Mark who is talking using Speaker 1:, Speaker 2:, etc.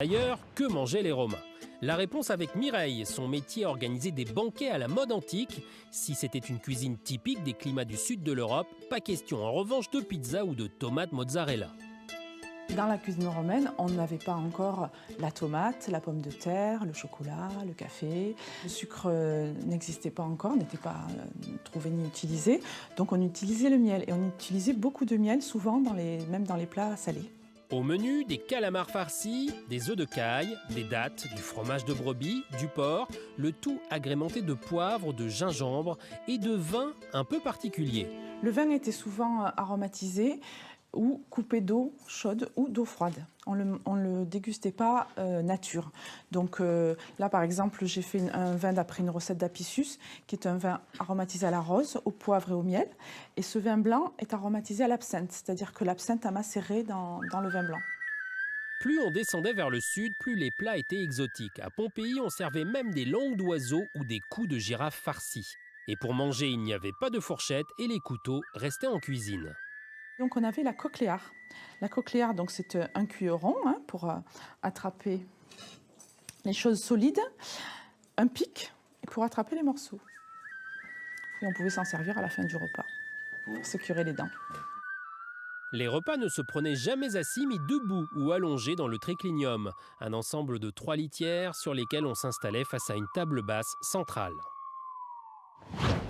Speaker 1: D'ailleurs, que mangeaient les Romains? La réponse avec Mireille, son métier organisait des banquets à la mode antique. Si c'était une cuisine typique des climats du sud de l'Europe, pas question en revanche de pizza ou de tomates mozzarella.
Speaker 2: Dans la cuisine romaine, on n'avait pas encore la tomate, la pomme de terre, le chocolat, le café. Le sucre n'existait pas encore, n'était pas trouvé ni utilisé. Donc on utilisait le miel et on utilisait beaucoup de miel, souvent même dans les plats salés.
Speaker 1: Au menu, des calamars farcis, des œufs de caille, des dattes, du fromage de brebis, du porc, le tout agrémenté de poivre, de gingembre et de vin un peu particulier.
Speaker 2: Le vin était souvent aromatisé ou coupé d'eau chaude ou d'eau froide. On le dégustait pas nature. Donc là, par exemple, j'ai fait un vin d'après une recette d'Apicius, qui est un vin aromatisé à la rose, au poivre et au miel. Et ce vin blanc est aromatisé à l'absinthe, c'est-à-dire que l'absinthe a macéré dans le vin blanc.
Speaker 1: Plus on descendait vers le sud, plus les plats étaient exotiques. À Pompéi, on servait même des langues d'oiseaux ou des coups de girafe farcis. Et pour manger, il n'y avait pas de fourchette et les couteaux restaient en cuisine.
Speaker 2: Donc on avait la cochléar. La cochléar, donc c'est un cuilleron pour attraper les choses solides, un pic pour attraper les morceaux. Et on pouvait s'en servir à la fin du repas pour se curer les dents.
Speaker 1: Les repas ne se prenaient jamais assis, mais debout ou allongés dans le triclinium, un ensemble de 3 litières sur lesquelles on s'installait face à une table basse centrale.